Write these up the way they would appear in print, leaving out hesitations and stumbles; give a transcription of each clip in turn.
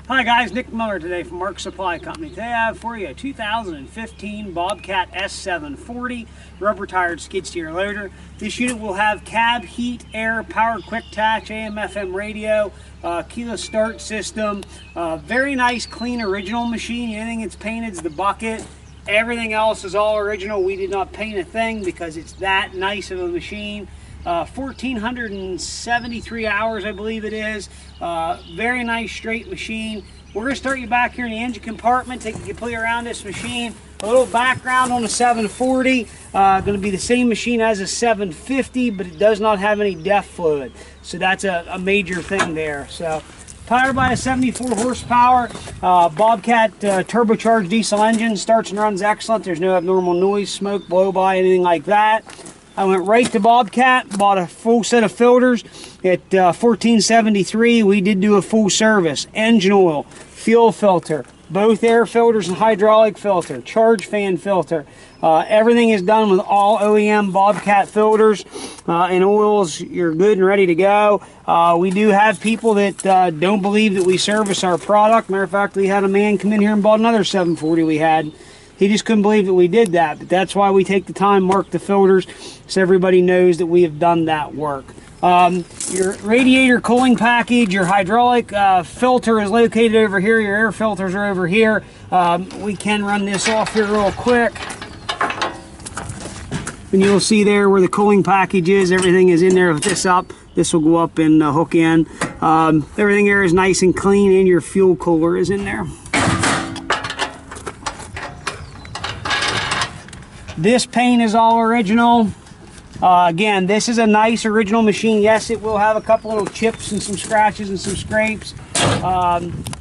Hi guys, Nick Miller today from Mark Supply Company. Today I have for you a 2015 Bobcat S740 rubber tired skid steer loader. This unit will have cab heat, air, power quick attach, AM/FM radio, keyless start system. Very nice, clean, original machine. The only thing it's painted is the bucket. Everything else is all original. We did not paint a thing because it's that nice of a machine. 1,473 hours, I believe it is. Very nice straight machine. We're going to start you back here in the engine compartment, take you completely around this machine. A little background on the 740. Going to be the same machine as a 750, but it does not have any DEF fluid. So that's a major thing there. So powered by a 74 horsepower Bobcat turbocharged diesel engine. Starts and runs excellent. There's no abnormal noise, smoke, blow by, anything like that. I went right to Bobcat, bought a full set of filters at $14.73. We did do a full service. Engine oil, fuel filter, both air filters and hydraulic filter, charge fan filter. Everything is done with all OEM Bobcat filters and oils. You're good and ready to go. We do have people that don't believe that we service our product. Matter of fact, we had a man come in here and bought another 740 we had. He just couldn't believe that we did that, but that's why we take the time, mark the filters, so everybody knows that we have done that work. Your radiator cooling package, your hydraulic filter is located over here, your air filters are over here. We can run this off here real quick. And you'll see there where the cooling package is, everything is in there with this up. This will go up and hook in. Everything here is nice and clean, and your fuel cooler is in there. This paint is all original. Again, this is a nice original machine. Yes, it will have a couple little chips and some scratches and some scrapes.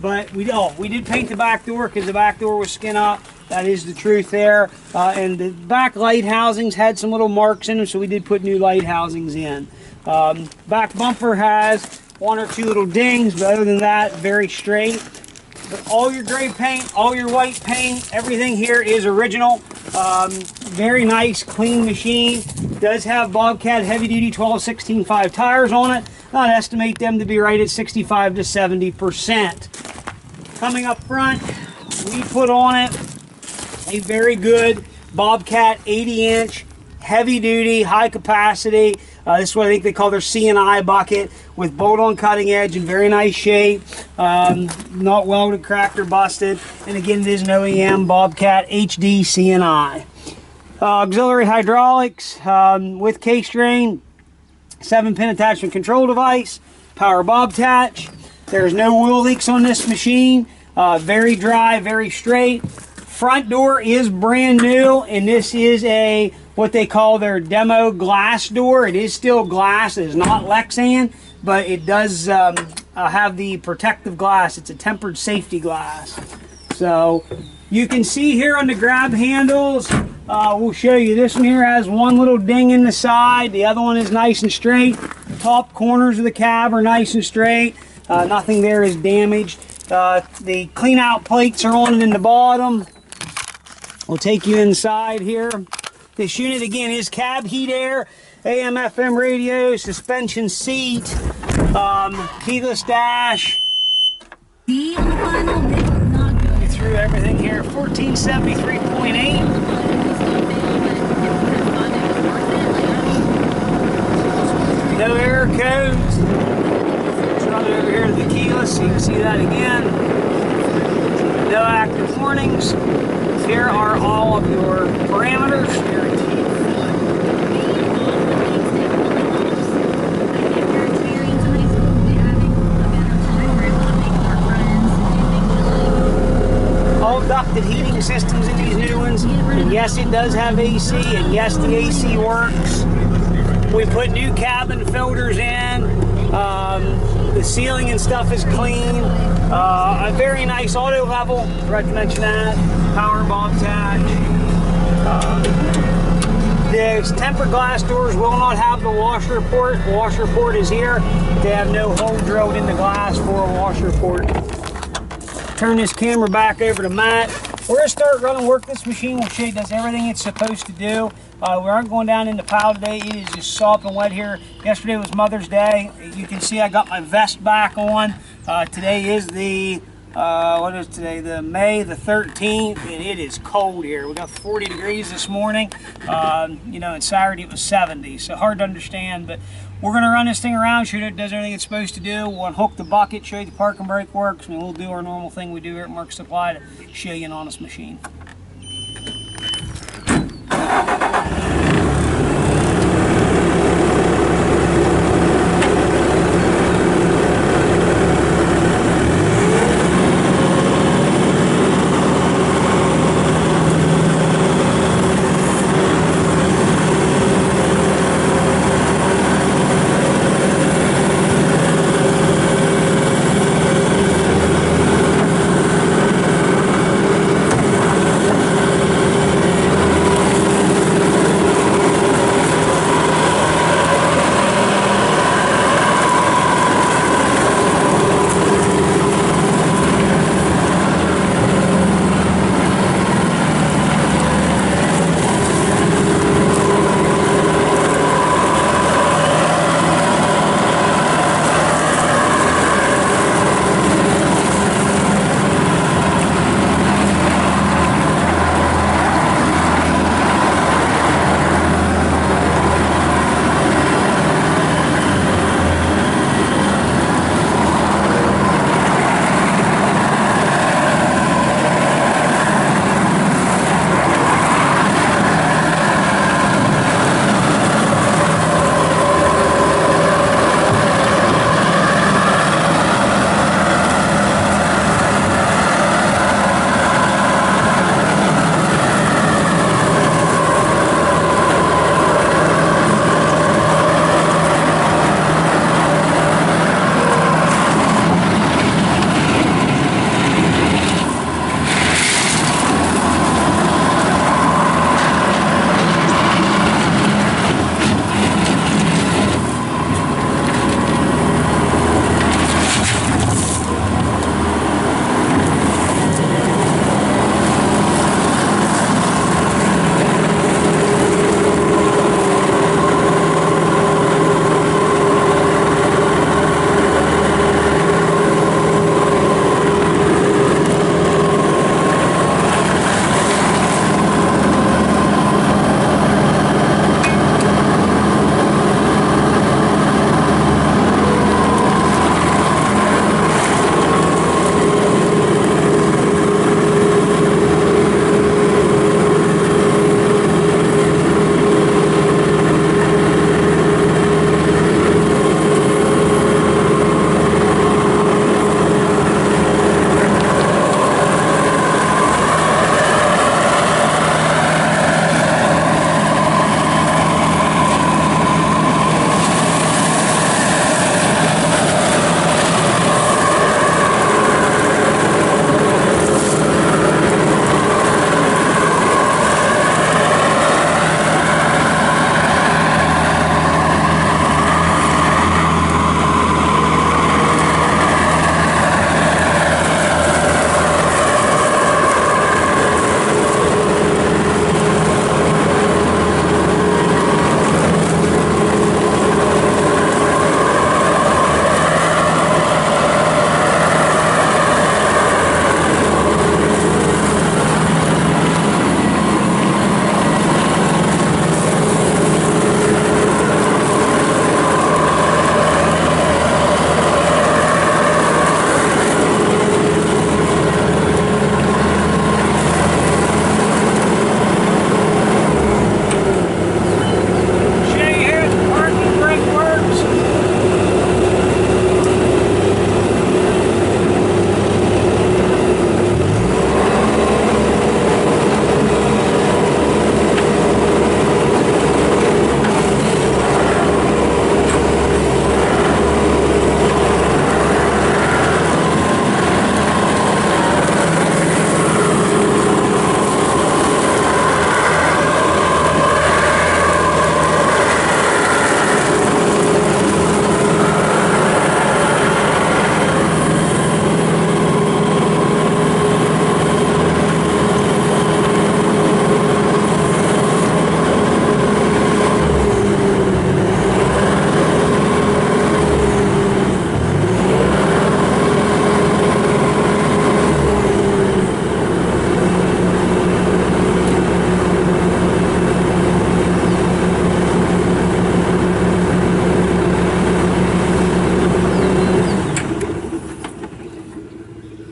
But we did paint the back door because the back door was skin up. That is the truth there. And the back light housings had some little marks in them, so we did put new light housings in. Back bumper has one or two little dings, but other than that, very straight. But all your gray paint, all your white paint, everything here is original. Very nice, clean machine. Does have Bobcat heavy-duty 12/16.5 tires on it. I'd estimate them to be right at 65 to 70%. Coming up front, we put on it a very good Bobcat 80-inch, heavy-duty, high-capacity. This is what I think they call their C&I bucket, with bolt-on cutting edge in very nice shape, not welded, cracked, or busted. And again, it is an OEM Bobcat HD C&I. Auxiliary hydraulics with case drain, 7-pin attachment control device, power Bobcat. There's no oil leaks on this machine. Very dry, very straight. Front door is brand new, and this is a what they call their demo glass door. It is still glass. It is not Lexan, but it does have the protective glass. It's a tempered safety glass. So you can see here on the grab handles, we'll show you. This one here has one little ding in the side. The other one is nice and straight. The top corners of the cab are nice and straight. Nothing there is damaged. The clean out plates are on it in the bottom. We'll take you inside here. This unit again is cab heat, air, AM/FM radio, suspension seat, keyless dash. See on the final bit, not good. Through everything here, 1473.8. No error codes. Let's run it over here to the keyless so you can see that again. No active warnings. Here are all of your parameters. All ducted heating systems in these new ones. And yes, it does have AC, and yes, the AC works. We put new cabin filters in. The ceiling and stuff is clean. A very nice auto level. Forgot to mention that. Power Bobcat. The tempered glass doors will not have the washer port. The washer port is here. They have no hole drilled in the glass for a washer port. Turn this camera back over to Matt. We're going to start running work. This machine will show you does everything it's supposed to do. We aren't going down in the pile today. It is just sopping wet here. Yesterday was Mother's Day. You can see I got my vest back on. Today is the what is today? The May the 13th, and it is cold here. We got 40 degrees this morning. You know, and Saturday it was 70, so hard to understand. But we're gonna run this thing around, show it does everything it's supposed to do. We'll unhook the bucket, show you the park and brake works, and we'll do our normal thing we do here at Mark Supply to show you an honest machine.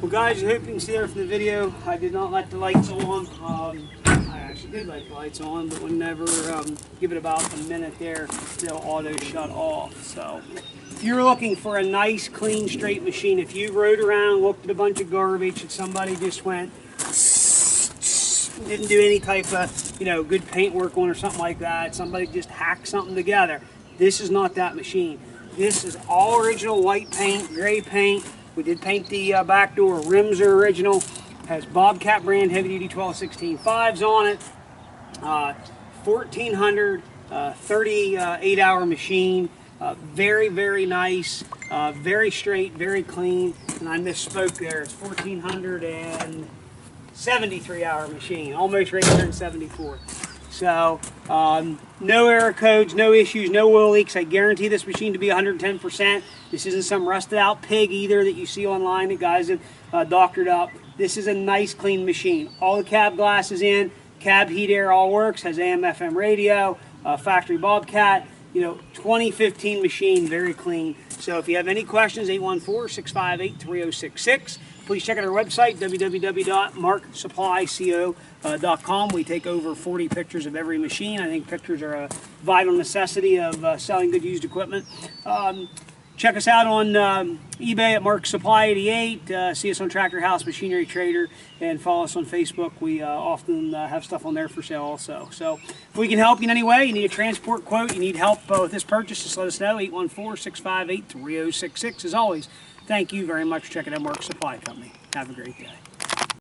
Well guys, I hope you can see there from the video, I did not let the lights on. I actually did let the lights on, but whenever give it about a minute there, they'll auto shut off. So if you're looking for a nice, clean, straight machine, if you rode around, looked at a bunch of garbage, and somebody just went, didn't do any type of, good paint work on or something like that, somebody just hacked something together, this is not that machine. This is all original white paint, gray paint. We did paint the back door. Rims are original. Has Bobcat brand heavy duty 12-16-5s on it. 1400 38-hour machine. Very, very nice. Very straight, very clean. And I misspoke there. It's 1473-hour machine. Almost right there in 74. So, no error codes, no issues, no oil leaks. I guarantee this machine to be 110%. This isn't some rusted out pig either that you see online that guys have doctored up. This is a nice, clean machine. All the cab glass is in, cab heat air all works, has AM, FM radio, factory Bobcat. 2015 machine, very clean. So if you have any questions, 814-658-3066. Please check out our website, www.marksupplyco.com. We take over 40 pictures of every machine. I think pictures are a vital necessity of selling good used equipment. Check us out on eBay at Mark Supply 88. See us on Tractor House Machinery Trader, and follow us on Facebook. We often have stuff on there for sale also. So if we can help you in any way, you need a transport quote, you need help with this purchase, just let us know. 814-658-3066. As always, thank you very much for checking out Mark Supply Company. Have a great day.